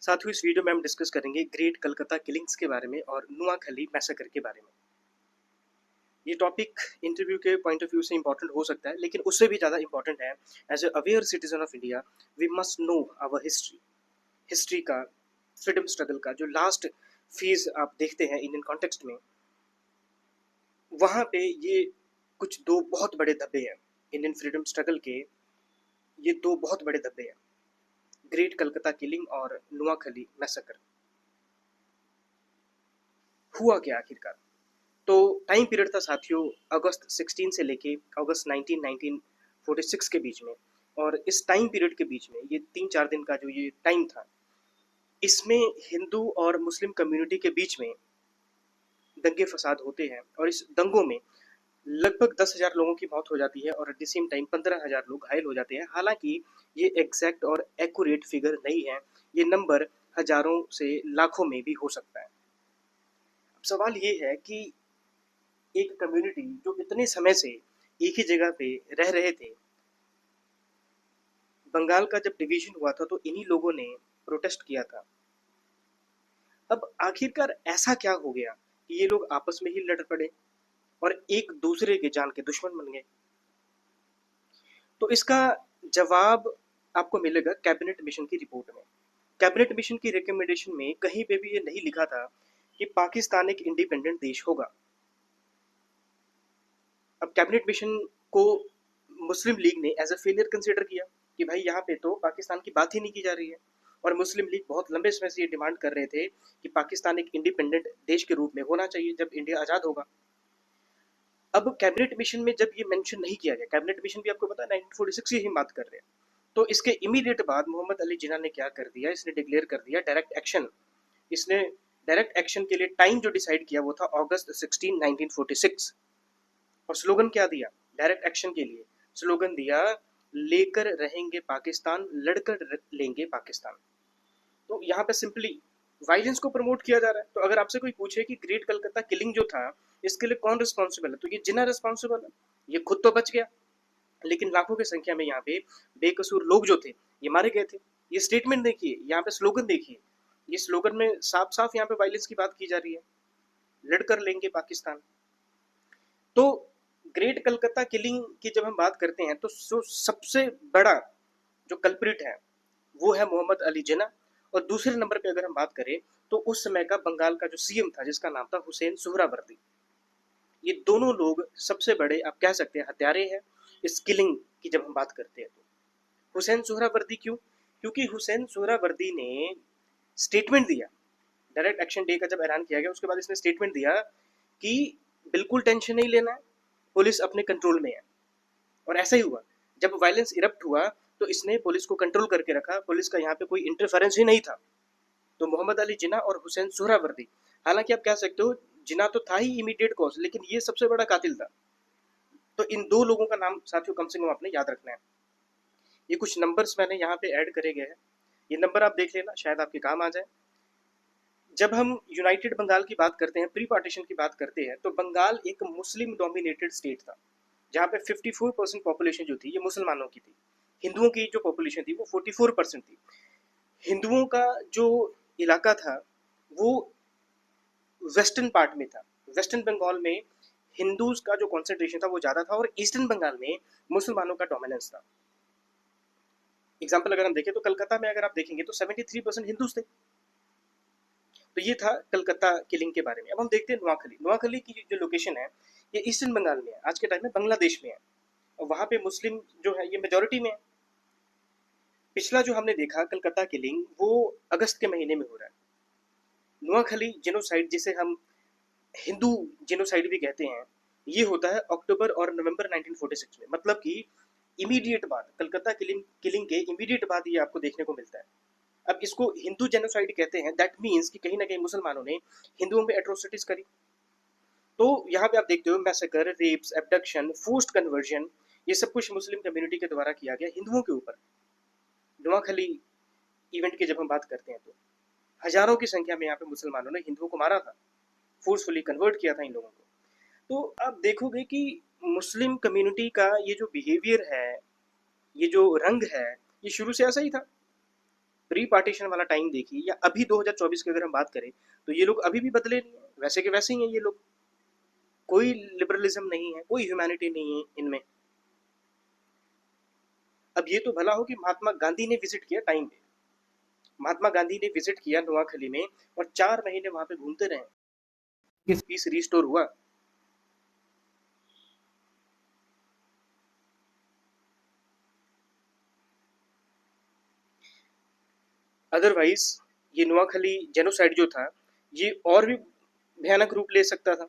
साथियों, इस वीडियो में हम डिस्कस करेंगे ग्रेट कलकत्ता किलिंग्स के बारे में और नुआखली मैसेकर के बारे में। ये टॉपिक इंटरव्यू के पॉइंट ऑफ व्यू से इंपॉर्टेंट हो सकता है, लेकिन उससे भी ज़्यादा इंपॉर्टेंट है as a aware citizen of India we must know our history का, फ्रीडम स्ट्रगल का जो लास्ट फेज आप देखते हैं इंडियन कॉन्टेक्स्ट में। वहाँ पे ये कुछ दो बहुत बड़े धब्बे हैं इंडियन फ्रीडम स्ट्रगल के। ये दो बहुत बड़े धब्बे हैं, ग्रेट कलकत्ता किलिंग और नुआखली मैसेकर। हुआ क्या आखिरकार? तो टाइम पीरियड था साथियों अगस्त 16 से लेके अगस्त 1946 के बीच में। और इस टाइम पीरियड के बीच में ये 3-4 दिन का जो ये टाइम था, इसमें हिंदू और मुस्लिम कम्युनिटी के बीच में दंगे फसाद होते हैं और इस दंगों में लगभग 10,000 लोगों की मौत हो जाती है और एट द सेम टाइम 15,000 लोग घायल हो जाते हैं। हालांकि ये एग्जैक्ट और एक्यूरेट फिगर नहीं है, ये नंबर हजारों से लाखों में भी हो सकता है। अब सवाल ये है कि एक कम्युनिटी जो इतने समय से एक ही जगह पे रह रहे थे, बंगाल का जब डिवीजन हुआ था तो इन्हीं लोगों ने प्रोटेस्ट किया था। अब आखिरकार ऐसा क्या हो गया कि ये लोग आपस में ही लड़ पड़े और एक दूसरे के जान के दुश्मन बन गए? तो इसका जवाब आपको मिलेगा कैबिनेट मिशन की रिपोर्ट में। कैबिनेट मिशन की रिकमेंडेशन में कहीं पे भी ये नहीं लिखा था कि पाकिस्तान एक इंडिपेंडेंट देश होगा। अब कैबिनेट मिशन को मुस्लिम लीग ने एज अ फेलियर कंसिडर किया कि भाई यहाँ पे तो पाकिस्तान की बात ही नहीं की जा रही है। और मुस्लिम लीग बहुत लंबे समय से ये डिमांड कर रहे थे कि पाकिस्तान एक इंडिपेंडेंट देश के रूप में होना चाहिए जब इंडिया आज़ाद होगा। अब कैबिनेट मिशन में जब ये मेंशन नहीं किया गया, कैबिनेट मिशन भी आपको पता है 1946 की ही बात कर रहे हैं, तो इसके इमीडिएट बाद मोहम्मद अली जिन्ना ने क्या कर दिया, इसने डिक्लेयर कर दिया डायरेक्ट एक्शन। इसने डायरेक्ट एक्शन के लिए टाइम जो डिसाइड किया वो था अगस्त 16 1946। और स्लोगन क्या दिया डायरेक्ट एक्शन के लिए? स्लोगन दिया, लेकर रहेंगे पाकिस्तान, लड़कर लेंगे पाकिस्तान। तो यहाँ पे सिंपली वायलेंस को प्रमोट किया जा रहा है। तो अगर आपसे कोई पूछे कि ग्रेट कलकत्ता किलिंग जो था इसके लिए कौन रिस्पॉन्सिबल है, तो ये जिन्ना रिस्पॉन्सिबल है। ये खुद तो बच गया, लेकिन लाखों की संख्या में यहाँ पे बेकसूर लोग जो थे ये मारे गए थे। ये स्टेटमेंट देखिए, यहाँ पे स्लोगन देखिए, ये स्लोगन में साफ साफ यहाँ पे वायलेंस की बात की जा रही है, लड़कर लेंगे पाकिस्तान। तो ग्रेट कलकत्ता किलिंग की जब हम बात करते हैं तो सबसे बड़ा जो कल्प्रिट है वो है मोहम्मद अली जिन्ना। और दूसरे नंबर पे अगर हम बात करें तो उस समय का बंगाल का जो सीएम था जिसका नाम था हुसैन सुहरावर्दी। ये दोनों लोग सबसे बड़े आप कह सकते हैं हत्यारे हैं इस किलिंग की जब हम बात करते हैं तो। हुसैन सुहरावर्दी क्यों? क्योंकि हुसैन सुहरावर्दी ने स्टेटमेंट दिया डायरेक्ट एक्शन डे का जब ऐलान किया गया, उसके बाद इसने स्टेटमेंट दिया कि बिल्कुल टेंशन नहीं लेना है, पुलिस अपने कंट्रोल में है। और ऐसा ही हुआ, जब वायलेंस इरप्ट हुआ तो इसने पुलिस को कंट्रोल करके रखा, पुलिस का यहाँ पे कोई इंटरफेरेंस ही नहीं था। तो मोहम्मद अली जिन्ना और हुसैन सुहरावर्दी, हालांकि आप कह सकते हो जिन्ना तो था ही इमीडिएट कॉज, लेकिन ये सबसे बड़ा कातिल था। तो इन दो लोगों का नाम साथियों कम से कम आपने याद रखना है। ये कुछ नंबर्स मैंने यहाँ पे ऐड करे गए हैं, ये नंबर आप देख लेना, शायद आपके काम आ जाए। जब हम यूनाइटेड बंगाल की बात करते हैं, प्री पार्टीशन की बात करते हैं, तो बंगाल एक मुस्लिम डोमिनेटेड स्टेट था जहाँ पे 54% पॉपुलेशन जो थी ये मुसलमानों की थी। हिंदुओं की जो पॉपुलेशन थी वो 44% थी। हिंदुओं का जो इलाका था वो वेस्टर्न पार्ट में था। वेस्टर्न बंगाल में हिंदूज का जो कॉन्सेंट्रेशन था वो ज़्यादा था और ईस्टर्न बंगाल में मुसलमानों का डोमिनेंस था। एग्जाम्पल अगर हम देखें तो कलकत्ता में अगर आप देखेंगे तो 73% हिंदूज थे। तो ये था कलकत्ता किलिंग के बारे में। अब हम देखते हैं नोआखली। नोआखली की जो लोकेशन है ये ईस्टर्न बंगाल में है, आज के टाइम में बांग्लादेश में है, और वहाँ पे मुस्लिम जो है ये मेजोरिटी में है। पिछला जो हमने देखा कलकत्ता किलिंग वो अगस्त के महीने में हो रहा है। नोआखली जेनोसाइड जिसे हम हिंदू जेनोसाइड भी कहते हैं, ये होता है अक्टूबर और नवंबर 1946 में। मतलब कि इमीडिएट बाद, कलकत्ता किलिंग के इमीडिएट बाद ये आपको देखने को मिलता है। अब इसको हिंदू जेनोसाइड कहते हैं, दैट मीन्स कि कहीं ना कहीं मुसलमानों ने हिंदुओं में एट्रोसिटीज करी। तो यहाँ पे आप देखते हो massacre, rapes, abduction, forced conversion, ये सब कुछ मुस्लिम कम्युनिटी के द्वारा किया गया हिंदुओं के ऊपर। नोआखली इवेंट की जब हम बात करते हैं तो हजारों की संख्या में यहाँ पे मुसलमानों ने हिंदुओं को मारा था, फोर्सफुली कन्वर्ट किया था इन लोगों को। तो आप देखोगे कि मुस्लिम कम्युनिटी का ये जो बिहेवियर है, ये जो रंग है, ये शुरू से ऐसा ही था। प्री पार्टीशन वाला टाइम देखिए या अभी 2024 की अगर हम बात करें, तो ये लोग अभी भी बदले नहीं है, वैसे के वैसे ही हैं ये लोग। कोई लिबरलिज्म नहीं है, कोई ह्यूमैनिटी नहीं है इनमें। अब ये तो भला हो कि महात्मा गांधी ने विजिट किया टाइम पे, महात्मा गांधी ने विजिट किया नोआखली में और 4 महीने वहां पे घूमते रहे, कि पीस रिस्टोर हुआ। अदरवाइज ये नोआखली जेनोसाइड जो था, ये और भी भयानक रूप ले सकता था।